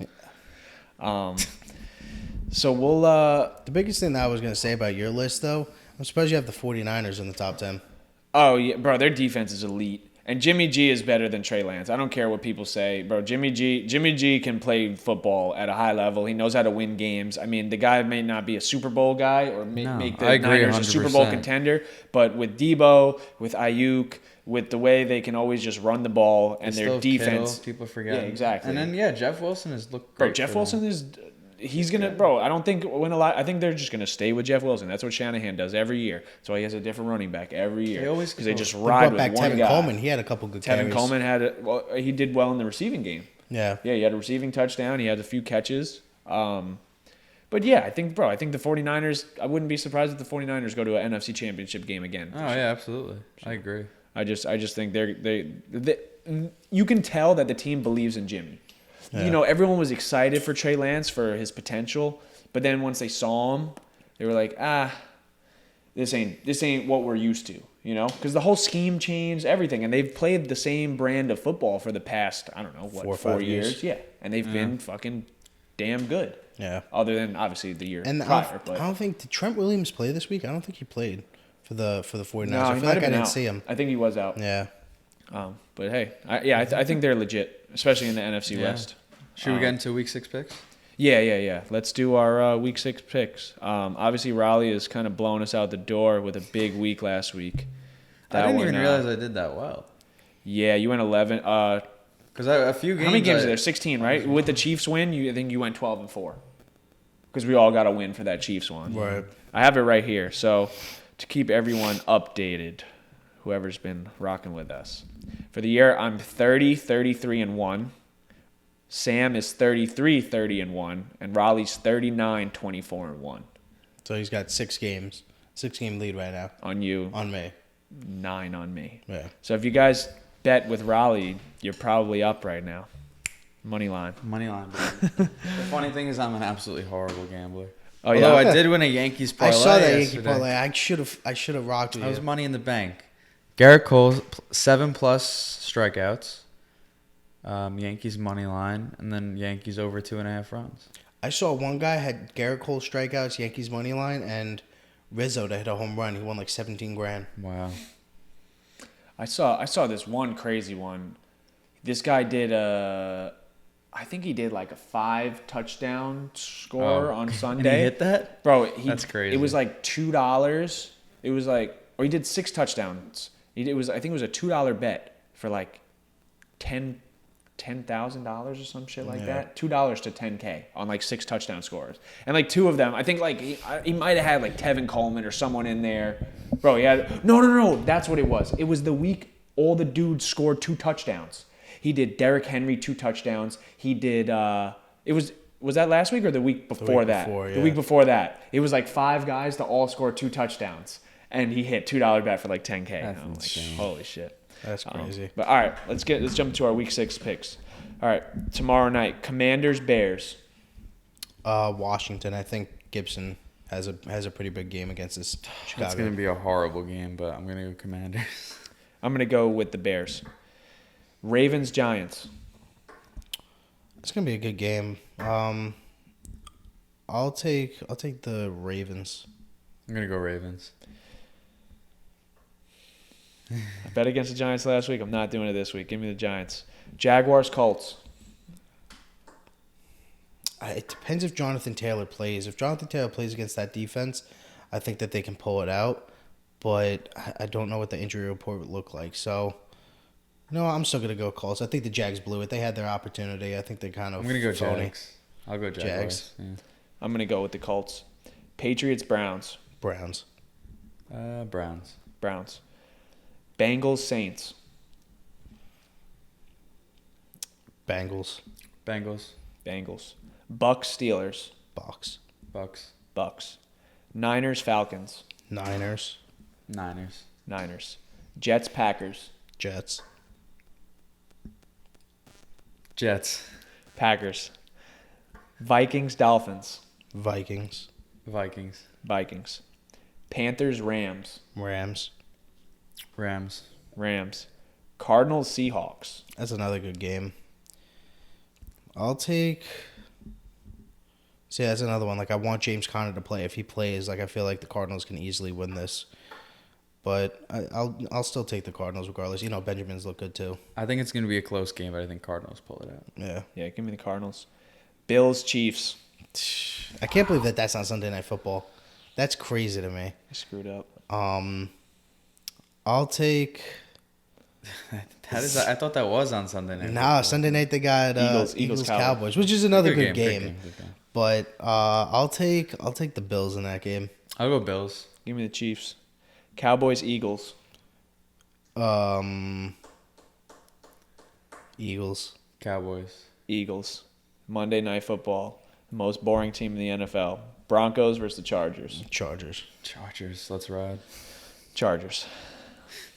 S1: So we'll
S3: The biggest thing that I was going to say about your list, though, I'm surprised you have the 49ers in the top 10.
S1: Oh, yeah, bro, their defense is elite. And Jimmy G is better than Trey Lance. I don't care what people say, bro. Jimmy G can play football at a high level. He knows how to win games. I mean, the guy may not be a Super Bowl guy or make
S2: I
S1: the
S2: agree
S1: Niners a Super Bowl
S2: 100%.
S1: contender, but with Debo, with Ayuk, with the way they can always just run the ball and
S2: They
S1: their
S2: still have
S1: defense,
S2: Kittle, people forget.
S1: Yeah, exactly.
S2: And then Jeff Wilson has looked
S1: bro,
S2: great.
S1: Jeff
S2: for
S1: Wilson
S2: them.
S1: is. He's gonna, bro. I don't think win a lot. I think they're just gonna stay with Jeff Wilson. That's what Shanahan does every year. That's why he has a different running back every year.
S2: They always
S1: because they
S2: go.
S1: just
S3: They
S1: ride
S3: brought
S1: with
S3: back
S1: one
S3: Tevin
S1: guy.
S3: Coleman. He had a couple good
S1: Tevin
S3: carries.
S1: Coleman he did well in the receiving game.
S3: Yeah.
S1: Yeah, he had a receiving touchdown. He had a few catches. But yeah, I think the 49ers, I wouldn't be surprised if the 49ers go to an NFC Championship game again.
S2: Oh, yeah, absolutely. I agree.
S1: I just think they you can tell that the team believes in Jimmy.
S3: Yeah.
S1: You know, everyone was excited for Trey Lance for his potential, but then once they saw him, they were like, this ain't what we're used to, you know, because the whole scheme changed, everything, and they've played the same brand of football for the past, I don't know,
S3: 4 or
S1: 4
S3: 5
S1: years, yeah, and they've been fucking damn good.
S3: Yeah.
S1: Other than obviously the year
S3: And
S1: prior,
S3: I don't think did Trent Williams play this week. I don't think he played for the 49ers.
S1: no,
S3: I
S1: he
S3: feel
S1: might
S3: like
S1: have
S3: I
S1: been
S3: didn't
S1: out.
S3: see him.
S1: I think he was out.
S3: Yeah.
S1: But hey, I think they're legit, especially in the NFC
S2: Yeah.
S1: West.
S2: Should we get into week 6 picks?
S1: Yeah. Let's do our week 6 picks. Obviously, Raleigh is kind of blowing us out the door with a big week last week.
S2: I didn't
S1: one,
S2: even realize I did that well.
S1: Yeah, you went 11.
S2: Because a few games.
S1: How many games are there? 16, right? With the Chiefs win, I think you went 12-4. Because we all got a win for that Chiefs one.
S3: Right.
S1: I have it right here. So to keep everyone updated, whoever's been rocking with us. For the year, I'm 30-33-1. Sam is 33-30-1. And Raleigh's 39-24-1.
S3: So he's got 6 games. 6-game lead right now
S1: On you,
S3: on me.
S1: 9 on me.
S3: Yeah.
S1: So if you guys bet with Raleigh, you're probably up right now. Money line.
S2: Money line. The funny thing is, I'm an absolutely horrible gambler.
S1: Oh,
S2: Although
S1: yeah?
S2: I did win a Yankees
S3: I
S2: parlay.
S3: saw that Yankee
S2: yesterday.
S3: parlay. I should have rocked with
S2: I was
S3: you.
S2: money in the bank. Garrett Cole, 7+ strikeouts. Yankees money line, and then Yankees over 2.5 runs.
S3: I saw one guy had Garrett Cole strikeouts, Yankees money line, and Rizzo to hit a home run. He won like 17 grand.
S2: Wow.
S1: I saw this one crazy one. This guy did I think he did like a 5 touchdown score on Sunday.
S2: And he hit that?
S1: Bro,
S2: That's crazy.
S1: It was like $2. It was like, or he did 6 touchdowns. I think it was a $2 bet for like $10,000 or some shit like that. $2 to 10K on like 6 touchdown scores. And like 2 of them, I think like he might have had like Tevin Coleman or someone in there. Bro, he had no. That's what it was. It was the week all the dudes scored 2 touchdowns. He did Derrick Henry 2 touchdowns. He did was that last week or the week before that?
S3: before,
S1: The
S3: yeah.
S1: week before that. It was like 5 guys to all score 2 touchdowns. And he hit $2 bet for like 10K.
S2: That's
S1: I'm like,
S2: insane.
S1: holy shit.
S3: That's crazy.
S1: But all right, let's jump to our week 6 picks. All right, tomorrow night, Commanders Bears.
S3: Washington. I think Gibson has a pretty big game against this Chicago.
S2: That's going to be a horrible game, but I'm going to go Commanders.
S1: I'm gonna go with the Bears. Ravens Giants.
S3: It's gonna be a good game. I'll take the Ravens.
S2: I'm going to go Ravens.
S1: I bet against the Giants last week. I'm not doing it this week. Give me the Giants. Jaguars Colts.
S3: It depends if Jonathan Taylor plays. If Jonathan Taylor plays against that defense, I think that they can pull it out. But I don't know what the injury report would look like. So, no, I'm still going to go Colts. I think the Jags blew it. They had their opportunity. I think they kind of
S2: I'm going to go
S3: phony.
S2: Jags. I'll go Jaguars.
S3: Jags.
S2: Yeah.
S1: I'm gonna go with the Colts. Patriots Browns.
S3: Browns.
S2: Browns.
S1: Browns. Bengals Saints.
S3: Bengals.
S2: Bengals.
S1: Bengals. Bucks Steelers.
S3: Bucks.
S2: Bucks.
S1: Bucks. Niners Falcons.
S3: Niners.
S2: Niners.
S1: Niners. Jets Packers.
S3: Jets.
S2: Jets.
S1: Packers. Vikings Dolphins.
S3: Vikings.
S2: Vikings.
S1: Vikings. Panthers Rams.
S3: Rams.
S2: Rams.
S1: Rams. Cardinals Seahawks.
S3: That's another good game. I'll take. See, that's another one. Like, I want James Conner to play. If he plays, like, I feel like the Cardinals can easily win this. But I'll still take the Cardinals regardless. You know, Benjamin's look good too.
S2: I think it's going to be a close game, but I think Cardinals pull it out.
S3: Yeah.
S1: Yeah, give me the Cardinals. Bills Chiefs.
S3: I can't believe that that's not Sunday Night Football. That's crazy to me.
S1: I screwed up.
S3: I'll take.
S2: I thought that was on Sunday night.
S3: Nah, Sunday night they got
S1: Eagles,
S3: Cowboys, which is another good game.
S2: Good game.
S3: But I'll take the Bills in that game.
S2: I'll go Bills.
S1: Give me the Chiefs. Cowboys Eagles.
S3: Eagles.
S2: Cowboys.
S1: Eagles. Monday Night Football. The most boring team in the NFL. Broncos versus the Chargers.
S3: Chargers.
S2: Chargers. Let's ride.
S1: Chargers.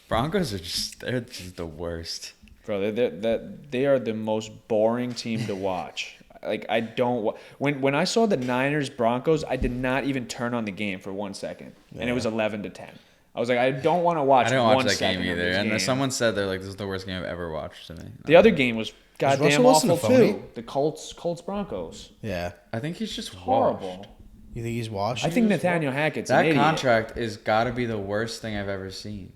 S2: Broncos they're just the worst.
S1: Bro, they are the most boring team to watch. Like I don't when I saw the Niners Broncos, I did not even turn on the game for 1 second, and it was 11-10. I was like, I don't want to watch.
S2: I didn't watch
S1: 1
S2: that
S1: second
S2: game
S1: of
S2: either.
S1: this
S2: And
S1: game.
S2: someone said they're like, this is the worst game I've ever watched to me.
S1: The other game was goddamn
S3: Russell Wilson
S1: awful
S3: a phony?
S1: too. The Colts Broncos.
S3: Yeah.
S2: I think he's just
S1: Horrible.
S2: washed.
S3: You think he's washed?
S1: I think Nathaniel Hackett's an
S2: That
S1: idiot.
S2: contract is got to be the worst thing I've ever seen.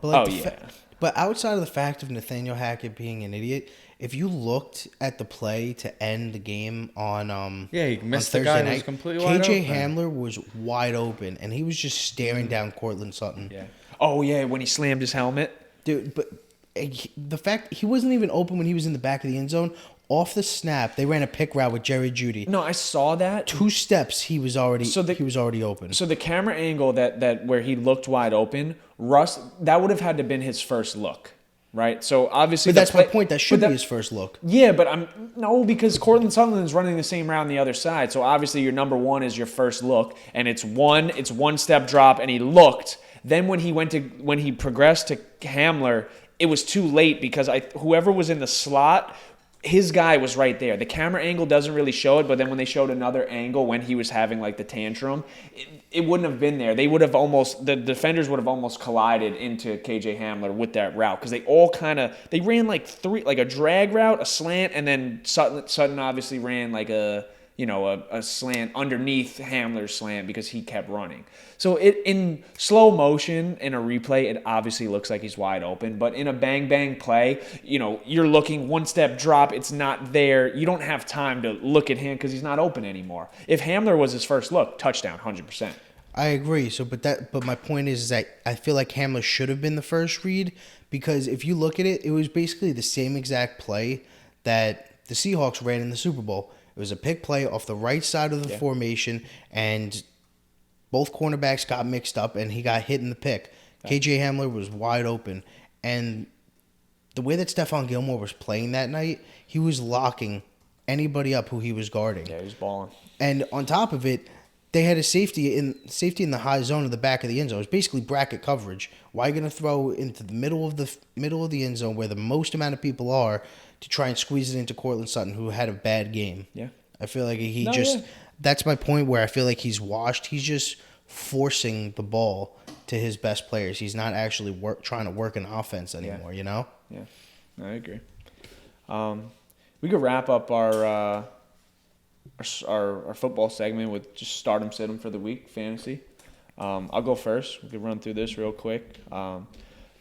S3: But like
S1: Oh,
S3: the
S1: yeah.
S3: but outside of the fact of Nathaniel Hackett being an idiot, if you looked at the play to end the game on
S2: Yeah, he
S3: on
S2: missed the
S3: Thursday
S2: guy who
S3: night,
S2: was completely wide
S3: KJ
S2: open.
S3: Hamler was wide open and he was just staring down Cortland Sutton.
S1: Yeah. Oh yeah, when he slammed his helmet.
S3: Dude, but the fact he wasn't even open when he was in the back of the end zone, off the snap, they ran a pick route with Jerry Jeudy.
S1: No, I saw that.
S3: 2 steps he was already
S1: he was
S3: already open.
S1: So the camera angle that where he looked wide open, Russ, that would have had to been his first look, right? So obviously,
S3: But that's my point. That should be his first look.
S1: Yeah, but because Cortland Sutherland is running the same route on the other side. So obviously your number one is your first look, and it's one step drop, and he looked. Then when he progressed to Hamler, it was too late because whoever was in the slot, his guy was right there. The camera angle doesn't really show it, but then when they showed another angle when he was having like the tantrum, it wouldn't have been there. They would have the defenders would have almost collided into KJ Hamler with that route because they ran like a drag route, a slant, and then Sutton obviously ran like a slant underneath Hamler's slant because he kept running. So in slow motion, in a replay, it obviously looks like he's wide open. But in a bang play, you're looking one step drop, it's not there. You don't have time to look at him because he's not open anymore. If Hamler was his first look, touchdown, 100%.
S3: I agree. But my point is that I feel like Hamler should have been the first read because if you look at it, it was basically the same exact play that the Seahawks ran in the Super Bowl. It was a pick play off the right side of the formation, and both cornerbacks got mixed up, and he got hit in the pick. KJ Hamler was wide open, and the way that Stephon Gilmore was playing that night, he was locking anybody up who he was guarding.
S1: Yeah, he was balling.
S3: And on top of it, they had a safety in the high zone of the back of the end zone. It was basically bracket coverage. Why are you going to throw into the middle of the end zone where the most amount of people are to try and squeeze it into Cortland Sutton, who had a bad game?
S1: Yeah.
S3: I feel like
S1: Yeah.
S3: that's my point where I feel like he's washed. He's just forcing the ball to his best players. He's not actually trying to work an offense anymore,
S1: Yeah, I agree. We could wrap up our football segment with just start 'em, sit 'em for the week, fantasy. I'll go first. We could run through this real quick.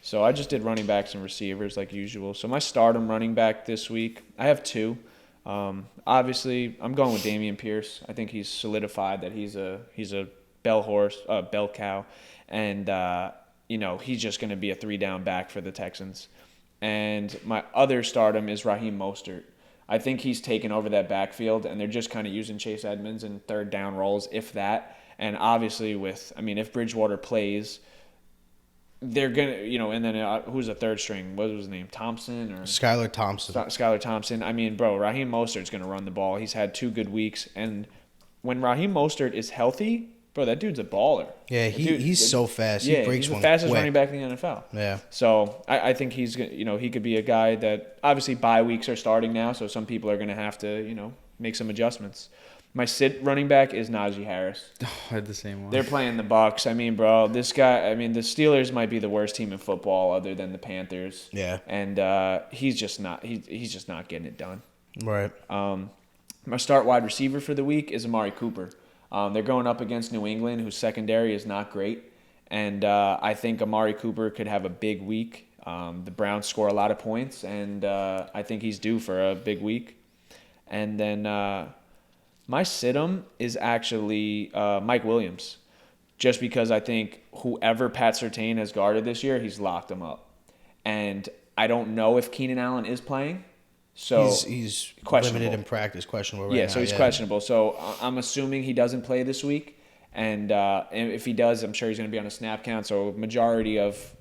S1: So I just did running backs and receivers like usual. So my stardom running back this week, I have 2. Obviously, I'm going with Dameon Pierce. I think he's solidified that he's a bell cow, and he's just going to be a 3-down back for the Texans. And my other stardom is Raheem Mostert. I think he's taken over that backfield, and they're just kind of using Chase Edmonds in 3rd-down roles, if that. And obviously, if Bridgewater plays, they're gonna, and then who's the 3rd string? What was his name? Thompson or
S3: Skylar Thompson.
S1: Skylar Thompson. Raheem Mostert's gonna run the ball. He's had 2 good weeks, and when Raheem Mostert is healthy, bro, that dude's a baller.
S3: Yeah, he's so fast.
S1: Yeah,
S3: He breaks
S1: he's the
S3: one
S1: fastest
S3: quick.
S1: running back in the NFL.
S3: Yeah.
S1: So I think he's, he could be a guy that obviously bye weeks are starting now, so some people are going to have to, make some adjustments. My sit running back is Najee Harris.
S2: Oh, I had the same one.
S1: They're playing the Bucks. Bro, this guy. The Steelers might be the worst team in football other than the Panthers.
S3: Yeah.
S1: And he's just not. He's just not getting it done.
S3: Right.
S1: My start wide receiver for the week is Amari Cooper. They're going up against New England, whose secondary is not great. And I think Amari Cooper could have a big week. The Browns score a lot of points, and I think he's due for a big week. And then my sit-em is actually Mike Williams, just because I think whoever Pat Surtain has guarded this year, he's locked him up. And I don't know if Keenan Allen is playing. So
S3: he's
S1: questionable.
S3: limited in practice, questionable right now.
S1: So he's questionable. So I'm assuming he doesn't play this week. And if he does, I'm sure he's going to be on a snap count. So majority of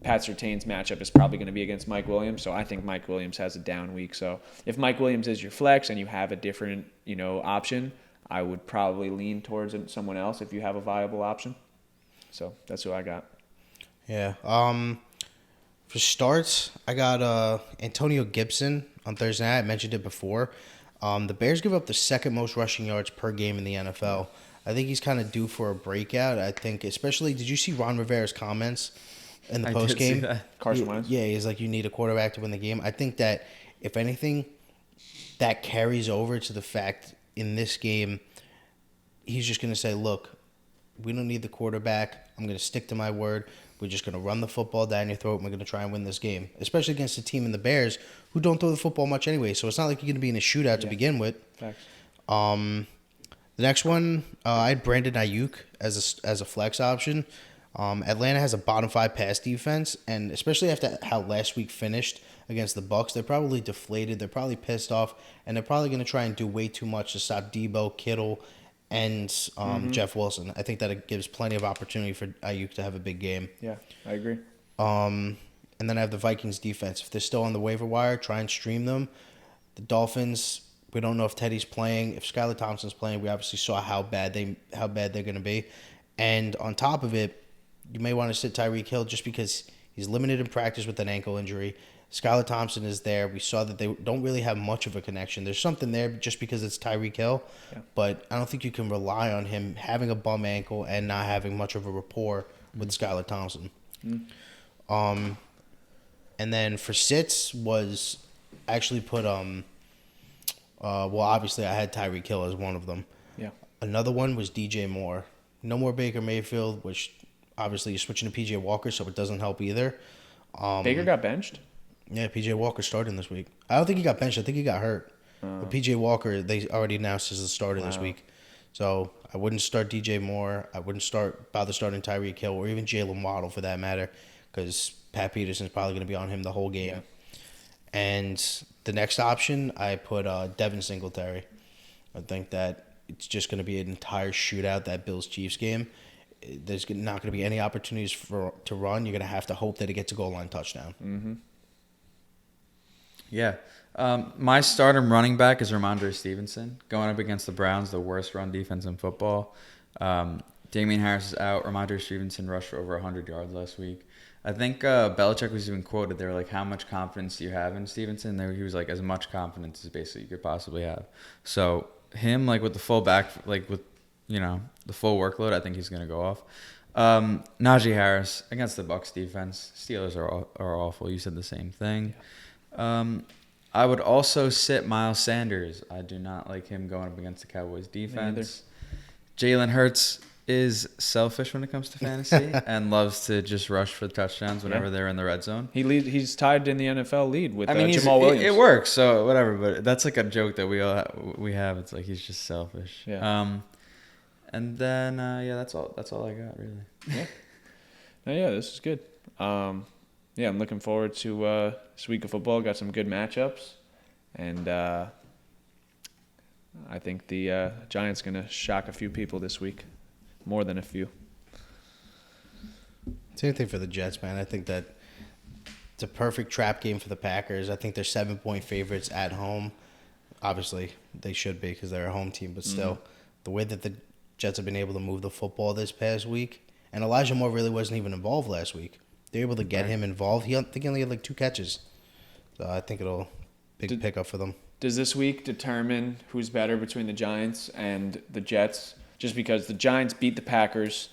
S1: Pat Surtain's matchup is probably going to be against Mike Williams. So I think Mike Williams has a down week. So if Mike Williams is your flex and you have a different, option, I would probably lean towards someone else if you have a viable option. So that's who I got.
S3: Yeah. For starts, I got Antonio Gibson on Thursday night. I mentioned it before. The Bears give up the second most rushing yards per game in the NFL. I think he's kind of due for a breakout. I think, especially, did you see Ron Rivera's comments in the
S2: I
S3: post
S2: did see
S3: game?
S2: that.
S1: Carson Wentz?
S3: Yeah, he's like, you need a quarterback to win the game. I think that, if anything, that carries over to the fact in this game, he's just going to say, look, we don't need the quarterback. I'm going to stick to my word. We're just going to run the football down your throat, and we're going to try and win this game, especially against a team in the Bears who don't throw the football much anyway. So it's not like you're going to be in a shootout to begin with.
S1: Facts.
S3: The next one, I had Brandon Ayuk as a flex option. Atlanta has a bottom 5 pass defense, and especially after how last week finished against the Bucs, they're probably deflated. They're probably pissed off, and they're probably going to try and do way too much to stop Debo, Kittle, and Jeff Wilson. I think that it gives plenty of opportunity for Ayuk to have a big game.
S1: Yeah, I agree.
S3: And then I have the Vikings defense. If they're still on the waiver wire, try and stream them. The Dolphins, we don't know if Teddy's playing. If Skylar Thompson's playing, we obviously saw how bad they're going to be. And on top of it, you may want to sit Tyreek Hill just because he's limited in practice with an ankle injury. Skylar Thompson is there. We saw that they don't really have much of a connection. There's something there just because it's Tyreek Hill, but I don't think you can rely on him having a bum ankle and not having much of a rapport with Skylar Thompson. And then for sits was actually put well, obviously I had Tyreek Hill as one of them.
S1: Yeah.
S3: Another one was DJ Moore. No more Baker Mayfield, which obviously you're switching to PJ Walker, so it doesn't help either.
S1: Baker got benched?
S3: Yeah, PJ Walker starting this week. I don't think he got benched. I think he got hurt. But PJ Walker, they already announced as the starter this week. So I wouldn't start DJ Moore. I wouldn't bother starting Tyreek Hill or even Jalen Waddle for that matter, because Pat Peterson's probably going to be on him the whole game.
S1: Yeah.
S3: And the next option, I put Devin Singletary. I think that it's just going to be an entire shootout, that Bills-Chiefs game. There's not going to be any opportunities to run. You're going to have to hope that it gets a goal line touchdown.
S1: Mm-hmm.
S2: Yeah. My stardom running back is Ramondre Stevenson, going up against the Browns, the worst run defense in football. Damian Harris is out. Ramondre Stevenson rushed for over 100 yards last week. I think Belichick was even quoted. They were like, how much confidence do you have in Stevenson? He was like, as much confidence as basically you could possibly have. So him, like with the full back, like with, the full workload, I think he's going to go off. Najee Harris against the Bucs defense. Steelers are awful. You said the same thing. I would also sit Miles Sanders. I do not like him going up against the Cowboys defense. Jalen Hurts is selfish when it comes to fantasy and loves to just rush for touchdowns whenever they're in the red zone.
S1: He's tied in the NFL lead with Jamal Williams.
S2: It works, so whatever. But that's like a joke that we have. It's like he's just selfish.
S1: Yeah.
S2: And then that's all I got really.
S1: Yeah. Yeah, this is good. I'm looking forward to this week of football. Got some good matchups, and I think the Giants gonna shock a few people this week, more than a few.
S3: Same thing for the Jets, man. I think that it's a perfect trap game for the Packers. I think they're 7-point favorites at home. Obviously, they should be because they're a home team, but still, the way that the Jets have been able to move the football this past week, and Elijah Moore really wasn't even involved last week. They're able to get him involved. I think he only had like 2 catches. So I think it'll big pickup for them.
S1: Does this week determine who's better between the Giants and the Jets? Just because the Giants beat the Packers,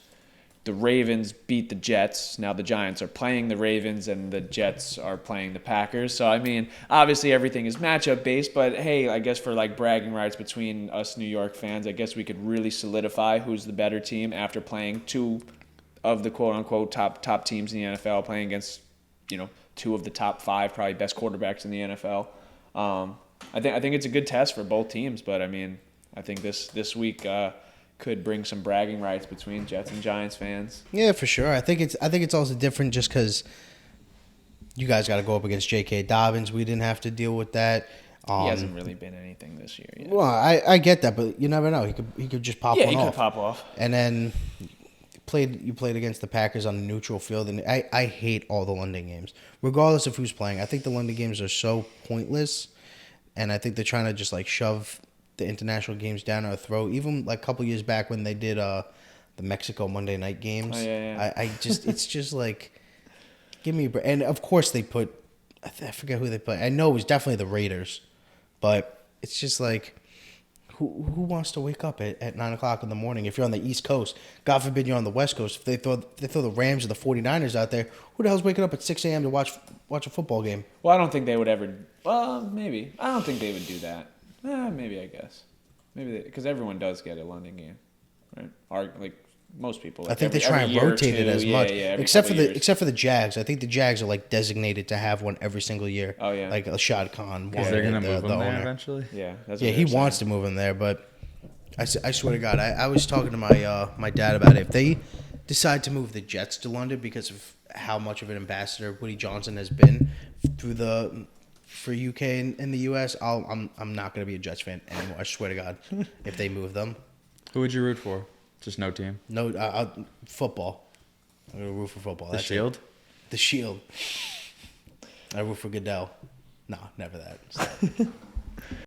S1: the Ravens beat the Jets. Now the Giants are playing the Ravens and the Jets are playing the Packers. So, I mean, obviously everything is matchup based, but hey, I guess for like bragging rights between us New York fans, I guess we could really solidify who's the better team after playing 2 of the quote-unquote top teams in the NFL, playing against, 2 of the top 5 probably best quarterbacks in the NFL. I think it's a good test for both teams, but I mean, I think this week could bring some bragging rights between Jets and Giants fans.
S3: Yeah, for sure. I think it's also different just because you guys got to go up against J.K. Dobbins. We didn't have to deal with that.
S1: He hasn't really been anything this year yet.
S3: Well, I get that, but you never know. He could just pop one off.
S1: Yeah, he could pop off.
S3: And then you played against the Packers on a neutral field, and I hate all the London games, regardless of who's playing. I think the London games are so pointless, and I think they're trying to just like shove the international games down our throat. Even like a couple years back when they did the Mexico Monday night games, it's just like, give me a break. And of course they put, I forget who they put. I know it was definitely the Raiders, but it's just like, who wants to wake up at 9 o'clock in the morning if you're on the East Coast? God forbid you're on the West Coast. If they throw the Rams or the 49ers out there, who the hell's waking up at 6 a.m. to watch a football game?
S1: Well, I don't think they would ever. Well, maybe. I don't think they would do that. Maybe, I guess. Maybe because everyone does get a London game, right? Like most people.
S3: I think they try and rotate it as much, except for the Jags. I think the Jags are like designated to have one every single year.
S1: Oh yeah,
S3: like Shad Khan.
S2: Because they're gonna move them there eventually.
S1: Yeah, that's
S3: yeah. He wants to move him there, but I swear to God, I was talking to my dad about it. If they decide to move the Jets to London because of how much of an ambassador Woody Johnson has been for UK and the US, I'm not gonna be a Jets fan anymore. I swear to God, if they move them.
S2: Who would you root for? Just no team.
S3: No, football. I'm gonna root for football.
S2: The Shield.
S3: The Shield. I root for Goodell. No, never that.